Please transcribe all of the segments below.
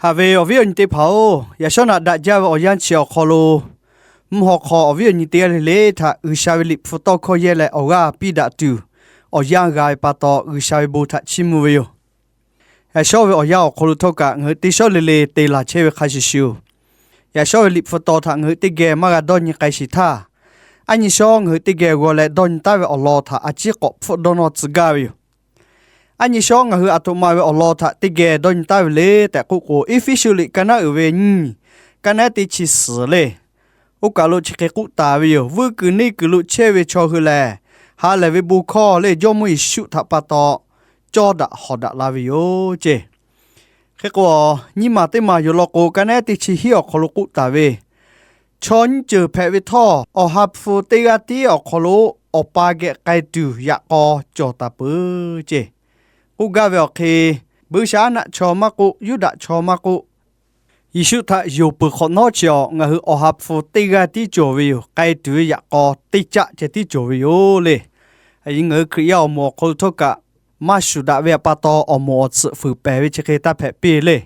哈维奥维尼的跑，也说那大家我养起考咯，好考奥维尼的嘞，他下维里辅导考业来奥个比达度，我养个把到下维布他起木维哟，也说我养考路头个，我的小嘞对啦，车维开始修，也说维里辅导他我的个马个多尼开始他，安尼说我的个我来多尼大维奥老他，阿只个辅导那自家维哟。anh như xong người ở trong mai ở lo thật thì ghé đôi ta về lệ tại cô officially cái nào ở về nhỉ cái nào thì chỉ xử lệ ô cả lúc chỉ cái cụ ta về vừa cứ này cứ lúc chơi về cho người lệ hà lại về bù kho lệ do mỗi sự thật bắt to cho đã họ đã là về ô chứ cái cô nhưng mà tới mà vô lo cô cái nào thì chỉ hiểu khó lúc cụ ta về chọn chờ phải về thọ ở hấp phụ tây gà tí ở khó lúc ở ba cái từ ya co cho ta bự chứ cô gà về khi bữa sáng nãy cho má cô yêu đã cho má cô ý sự thật yêu bữa khó nói cho ngài ở hấp phụ tây gà tí cho về cái từ ya co tây chạ cho tí cho về lệ ấy người khi ao mò cô thốt cả mà sự đã về bắt to ở mò sự phụ bè với cái ta phải bê lệ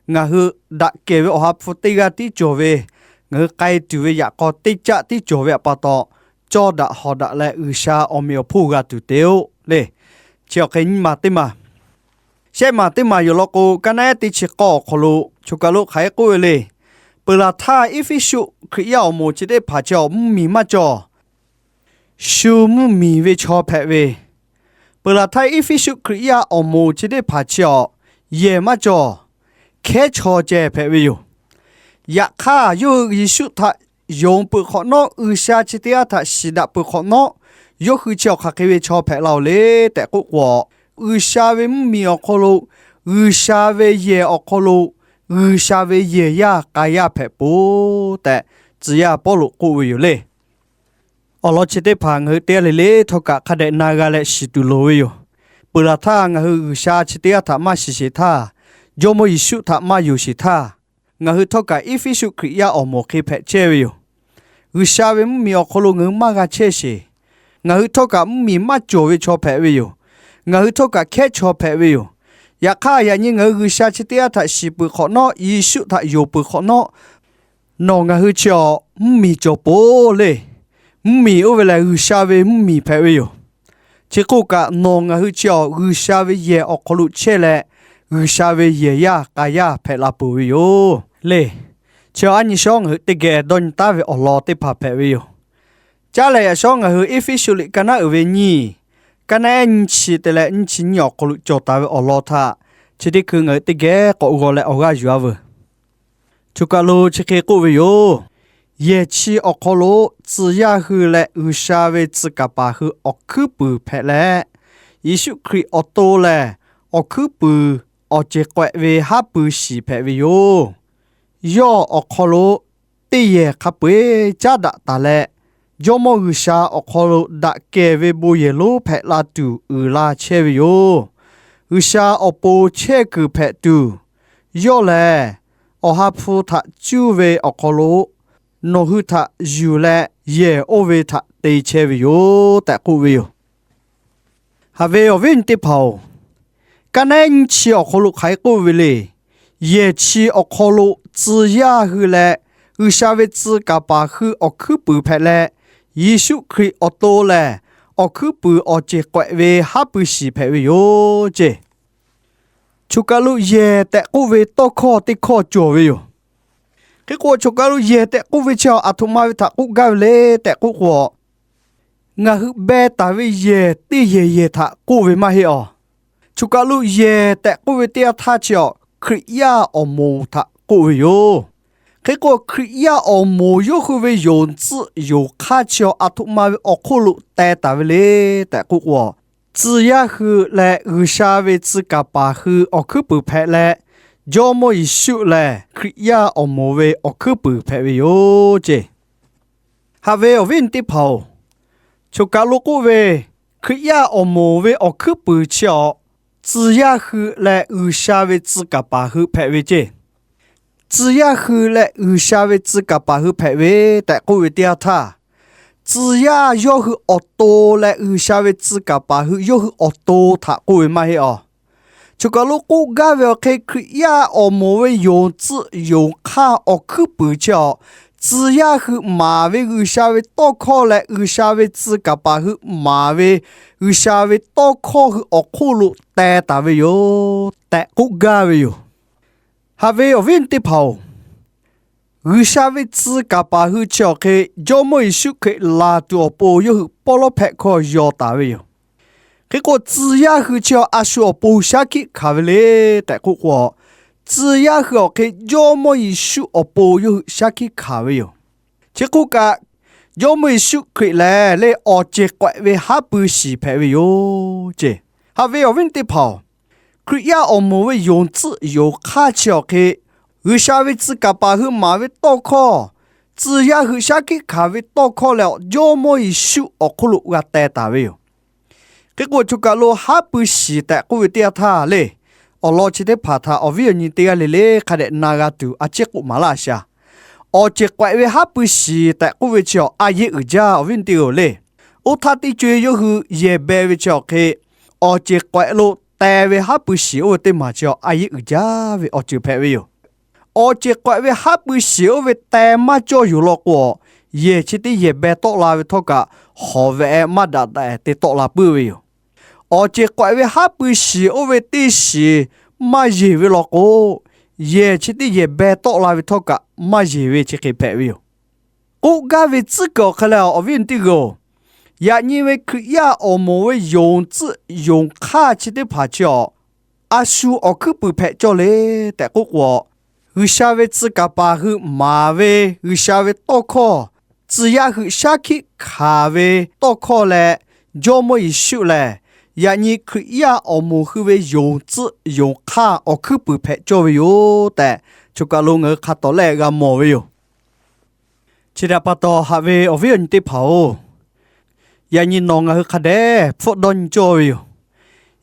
ngài đã kể về ở hấp phụ tây gà tí cho về người cái từ ya co tây chạ tí cho về bắt to cho đã họ đã lại sa ở miêu phu gà từ tiêu lệ chiều cái mà thế mà xe mà thế mà yêu cô cái này thì chỉ có khổ chú cả lúc hay cô lệ bởi là tha official khi ao một chỉ để phá cho mì mà cho siêu mì về cho phép về bởi là tha official khi ao một chỉ để phá cho ye mà cho khé cho chế phép về yêu ya kha yêu isu tha用不可能下去的他是的不可能有去叫他给钞票老嘞但个我下为没有可能下为也可能下为也呀该呀拍不但只要保路过有嘞哦老去的朋友的嘞他个看的那个嘞是杜罗哟不然他我下去的他嘛是他有么一数他嘛有是他我去偷个一飞手可以要么可以拍车哟，我下回没有可能我买个车些，我去偷个没买座位车拍哟，我去偷个开车拍哟，也看人家我下去点他是不可能，一手他又不可能，那我去叫没做波嘞，没有为了我下回没拍哟，结果个那我去叫我下回也可能车嘞。我下回也呀，该呀拍拉不哟嘞，就按你说我这个东大为老的拍拍哟，家里也说我 officially 跟那为你，跟那你吃的嘞，你吃鸟可能就大为老他，这里去我这个我来我个有啊，就个路这个个为哟，也吃可能只要去嘞，我下回自个把去去不拍嘞，也许可以多嘞，去不。ở chế quậy về hát bự xì phê về yo yo ở khó lô tê yê khá bê chá đạ tà lệ yo mô ư xa ở khó lô đạ kê về bô yê lô phê la tù la chê về yo ư xa ở bô chê cử phê tù yo lệ ở hát phô thạ chú về ở khó lô nô hư thạ dù lệ yê ô về thạ tê chê về yo tại cụ về yo hà về ở viên tiếp hầu cái này chỉ ở khu vực hải cố về lệ,也chỉ ở khu vực只要去嘞，有下位自家把去ở去不拍嘞，也许可以ở多嘞，ở去不ở这怪位还不是拍位哟这，就假如也在古位多考的考做位哟，结果就假如也在古位叫阿图马位他古搞嘞，在古我，我去白大位也的也他古位嘛嘿哦。chú cả lúc ye tại cô về tia tha chiều kriya ở mồ thà cô về yo cái cô kriya ở mồ yo cô về yồn tự yo khá chiều à thụ mà ở cô lụ tại ta về lệ tại cô wa chỉ ya hư lệ hư sa về chỉ cả ba hư ở cứ bự phê lệ do mỗi isu lệ kriya ở mồ về ở cứ bự phê về yo chứ hà về ở bên tiếp hậu chú cả lúc cô về kriya ở mồ về ở cứ bự chiều只要去来有下位自家把后排位者，只要去来有下位自家把后排位，但各位调查，只要要去恶多来有下位自家把后要去恶多，他各位嘛嘿哦，就个路古家wel可以呀，我们为用字用卡哦去不叫，只要是马为有啥为多考来，有啥为自个把是马为有啥为多考是哦苦路带大为哟，带古家为哟，还为有问题跑。有啥为自个把是叫去，要么一手去拉住包有包了拍可要大为哟。结果只要是叫阿叔补下去卡不嘞，但个话只要是给要么一手补有下去卡不哟，结果个要么一手可以来来二节怪为还不是拍为哟，这还为要问题跑，可要我们为用字有卡叫给，有啥为自个把和马为多考，只要是下去卡为多考了，要么一手可路个带大为哟。结果就讲咯，还不是的，我为点他嘞，我老起的怕他，我为你点嘞嘞，看的那个都啊，结果马来西亚，我结果为还不是的，我为叫阿爷儿家，我为点嘞，我他的最有是也别为叫去，我结果咯，但为还不是我的嘛叫阿爷儿家为我就拍为哟，我结果为还不是我为但嘛叫有了过，也起的也别多啦为他个，好为嘛的的多啦不为哟。而且怪为还不是我为的是嘛也为了个，也其的也别多来为他个嘛也为这个白为，我家为自个看了我问的个，也因为可呀我们为用字用卡起的拍照，阿叔我可不拍照嘞，但个我有啥为自个把去马为有啥为多考，只要去下去卡为多考嘞，要么一手嘞。呀，你可以呀，我们去为用字用卡，我去不拍照为哟的，就个龙儿看到那个毛为哟。其他把到还为我为人的跑，呀你弄个去看的，不当照为哟。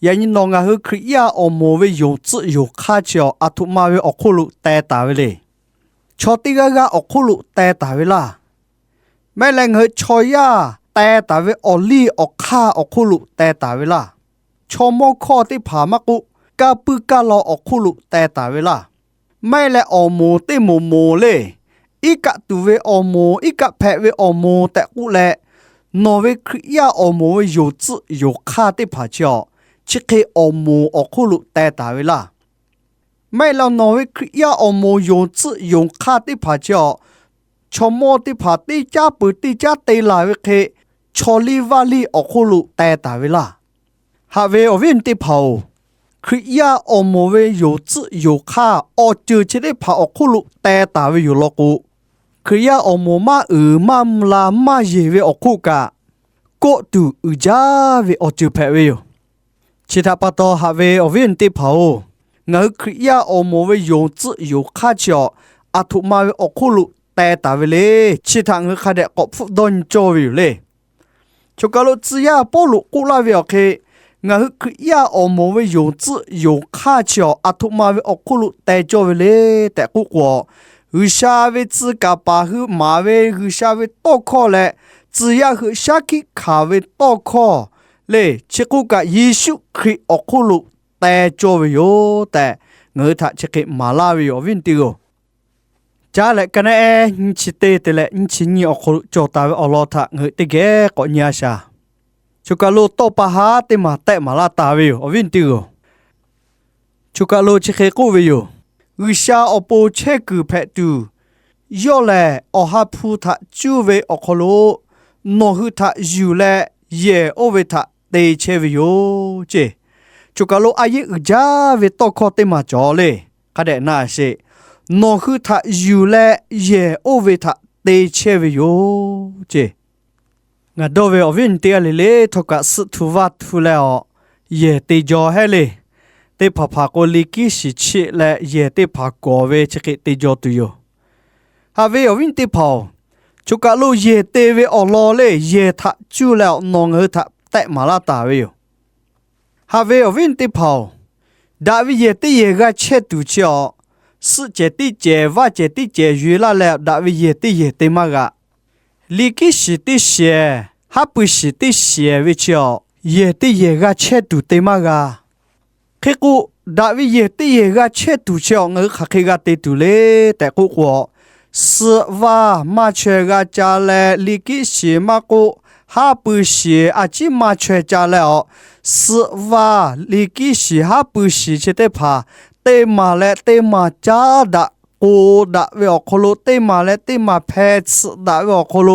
呀你弄个去可以呀，我们为用字用卡照，阿图马为我可路带大为嘞，瞧这个我可路带大为啦，没人去瞧呀。แต่ตาเวอลี่ออกค่าออกคุลุแต่ตาเวลาชอมอข้อที่ผามักุกาปืกาลอออกคุลุแต่ตาเวลาไม่และอโมติโมโมเลยอีกะตุเวอโมอีกะแพเวอโมแต่กุแลนอเวคริยาอโมเวโยจืโยค่าที่ผาจอชิเคอโมออกคุลุแต่ตาเวลาไม่แล้วนอเวคริยาอโมโยจืโยค่าที่ผาจอชอมอที่ผาตีจ้าปืตีจ้าเตลาเวเคชอลีวาลีออกคุลุแต่ตาเวลาหาเวอวินติเผาคริยาอโมเวโยจืโยค่าออจือจะได้ผาออกคุลุแต่ตาเวอยู่ลกุคริยาอโมมามามลามาเยเวออกคุกะก็ตูจาเวอจือแพเวอยู่ชิตาปะตอหาเวอวินติเผาเงาคริยาอโมเวโยจืโยค่าจออาทุมาเวออกคุลุแต่ตาเวเลชิตาเงคาเดกอบฟุดอนโจวิเล就讲了只要保路过来wel去，我可呀我们为用字用卡桥阿图马为奥库路带着为嘞，带过过，有啥为自个把去马为有啥为多考嘞，只要去下去卡为多考嘞，结果个耶稣去奥库路带着为哟带，我他这个马拉为哟问题哦。จ้าเลยกันเองนี่ชิเตะเลยนี่ชินี่ออกจอดตาไปอลอทักเฮ้ยติเกะก่อนยาชาชุกาโลโตปะฮาติมาเตะมาลาตาวิวอวินติโกชุกาโลชิเคกูวิววิชาอโปเชกุเพตูยอเลยอหาพูทักจูเวออกโลโนหุทักยูเลยเยโอเวทักเตเชวิโยเจชุกาโลอายุจ้าเวโตคอติมาจอเลยคาเดน่าเชนอคือถ้าอยู่แลเยโอเวทะเตเชวิโยเจงาโดเวอวินเตียเลเลทกะสุทุวัตทุแล้วเยเตจอเฮเลเตพะพะโกลิกิสิชิและเยเตพะโกเวชกิเตจอตุโยฮาเวอวินเตพอจุกะโลเยเตเวอลอเลเยทะจูแล้วนองเฮทะเตมาลาตาเวโยฮาเวอวินเตพอดาวิเยเตเยกะเชตุจอ是这地节哇这地节娱乐了，大为也得也得嘛个，里个是的些，还不是的些为叫也得也个切度得嘛个，这个ดาวิเยติเยกาเชตุเชองขะเคกาเตตุเลแต่กุกวสวามาเชกาจาเลลิกิชิมากุฮาปุชิอาจิมาเชจาเลอสวาลิกิชิฮาปุชิเชเตพาเตมาเลเตมาจาดะกูดะเวอโคโลเตมาเลเตมาเพสดะเวอโคโล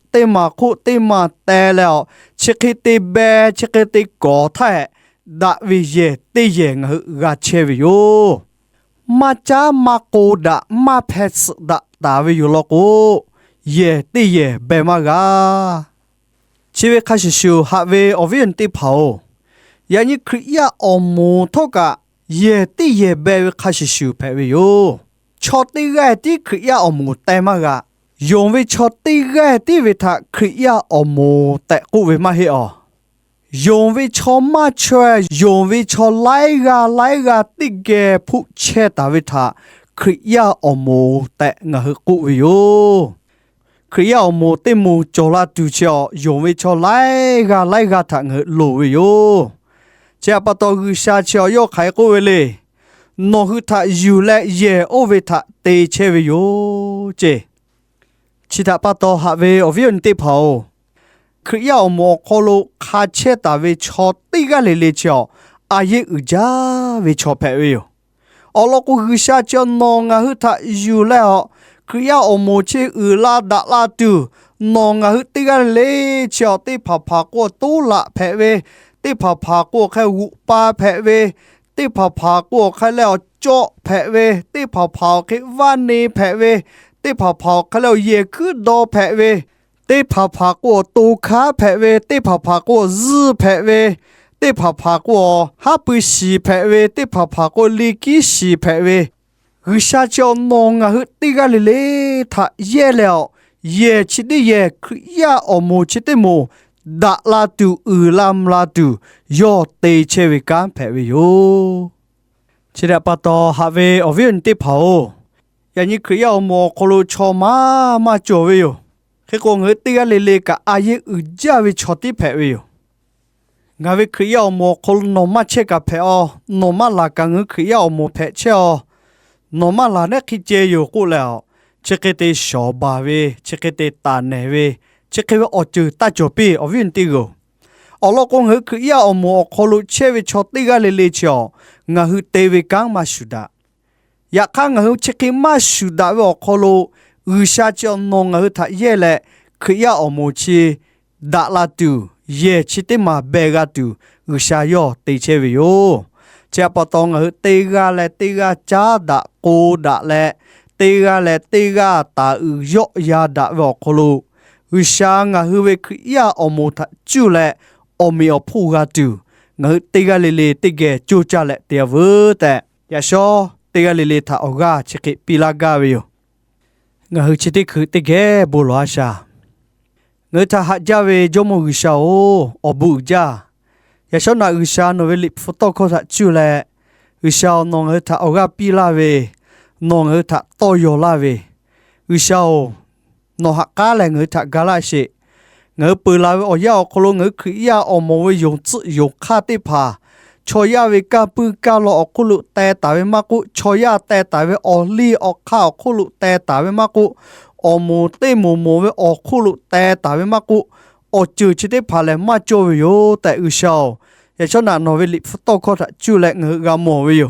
เตมาคุเตมาเตแล้วเชคิเตเบเชคิเตกอแทดาวิเยติเยงกาเชวิโยมาจามาโกดะมาเพสดะดาวิโยโลโกเยติเยเบมากาชีวิตข้าศึกฮาเวอวินติเผาอย่างนี้คริยาอมูทกะเยติเยเบวิข้าศึกเพวิโยชอติไกที่คริยาอมูแต่มากะยงวิชอติไกที่วิทาคริยาอมูแต่กูวิมาเฮอยงวิชอมาช่วยยงวิชอไลกาติเกผู้เชตาวิทาคริยาอมูแต่งะกูวิโยคริยาอมูติมูโจลาตูเชอยงวิชอไลกาทางโลวิโยเจ้าปตอกุชาเชอยอไขกูเวเลนอหุทายูและเยโอเวทาเตเชวิโยเจชิตาปตอฮาเวอวินติเผาคริยาอมูโคโลคาเชตาเวชอติกาเลเชออาเยอุจาเวชอเพวิโยอลกุกุชาเชนองะหุทายูและคริยาอมูเชอุลาดาลาตูนองะหุติกาเลเชอติผาผากวตูละเพเวติผาผากวแค่หุปาเพเวติผาผากวแค่แล้วจ่อเพเวติผาผาแค่วานีเพเวติผาผาแค่แล้วเยคือดอเพเวติผาผากวตูขาเพเวติผาผากวซึเพเวติผาผากวฮาปุชีเพเวติผาผากวลิกิชีเพเวกุชาเจ้านองะหุติกาเลทาเยแล้วเยชิดิเยคริยาอมูชิติโมดาลาตูลามลาตูยอเตเชวิกันเพวิโยชิดาปตอฮาเวอวินติเผาอย่างนี้คริยาอมูโคโลชอมาจวิโยเคกงติกาเลกะอาเยอุจาวิชอติเพวิโยงาวิคริยาอมูโคโลโนมาเชกะเพอโนมาลากังคริยาอมูเพเชอนมาลาเนคิเจอยู่กูแล้วเชกเตชอบาเวเชกเตตาเนเวเชกเวอจูตาจปีอวินติโกอลกงหืคือยาอมอคลุเชวิชอติกาเลเชองะหืเตเวกังมาสุดายะคังหืเชกิมาสุดาเวอคลุอุชาจอนงหืทะเยเลคือยาอมอชีดาลาตูเยชิติมาเบกาตูอุชายอเตเชวิโยเจ้าปตองเตกาเลเตกาจาดะโกดะเลเตกาเลเตกาตาอุยอยาดะวอคลูอุชางะฮืเวคยาอมูทะจุเลอมีอพูกาตูงะเตกาเลเตเกจูจาเลเตเวแต่ยาชอเตกาเลทะออกาเชกิปิลากาเวโยงะฮืชิติคือเตเกบุลวาชางะทะหะจาเวจอมอุชาโออบุจายาชนาอุชาโนเวลิฟโตโคทะจุเลอุชานองทะออกาปิลาเวนองทะโตโยลาเวอุชานอหักกาแลงทะกาลาเชปืลาเวอยาโคโลคือยาอมเวยงจิยงคาติพาชอยาเวกาปืกาโลอคุลุแต่ตาเวมากุชอยาแต่ตาเวอลีอข้าวคุลุแต่ตาเวมากุอมูเตมูโมเวอคุลุแต่ตาเวมากุอจือชิติพาเลมาโจวิโยแต่อุชาวอย่าชนะโนเวลิฟโตโคทะจูเลงกามวิโย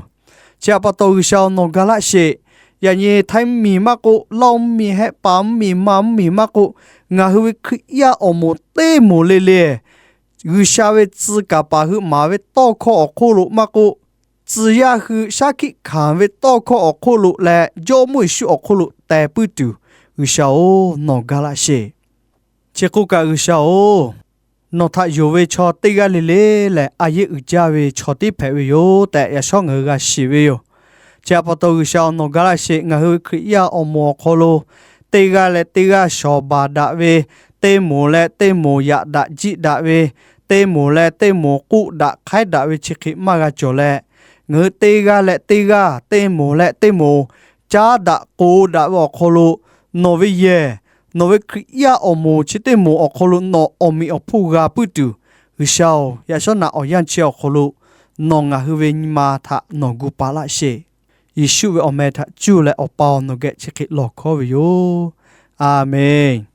เจ้าปตอุชาวโนกาลาเชอย่างนี้ไทยมีมากุลอมมีแฮปามมีมัมมีมากุงาฮวิคยาอมูเตมูเลเลอุชาเวจิกาปาฮุมาเวโตโคอคุลุมากุจิยาฮุชาคิคานเวโตโคอคุลุและโยมุชุอคุลุแต่ปุตุอุชาวโนกาลาเชเชคุกาอุชาโอนอทะโยเวชอติกาเลและอาเยอุจาเวชอติเพเวโยแต่ยาช่องกาชิเวโยเจ้าปตอุชาโนกาลาเชงาฮุคริยาอมอโคโลเตกาเลเตกาชอบาดาเวเตโมและเตโมยะดะจิดาเวเตโมและเตโมกุดะไขดาเวชิคิมากาโจและเงเตกาและเตกาเตโมและเตโมจาดะโกดะวอโคโลโนเวเยโนเวคริยาอมูชิเตโมอโคโลโนอมีอพูกาปุตุอุชาวยาชนะอยันเชียวโคโล nong a huwe ni ma tha no gu pa la she Yeshu we o me tha chu le o pa no ge chikit lo kho yo Amen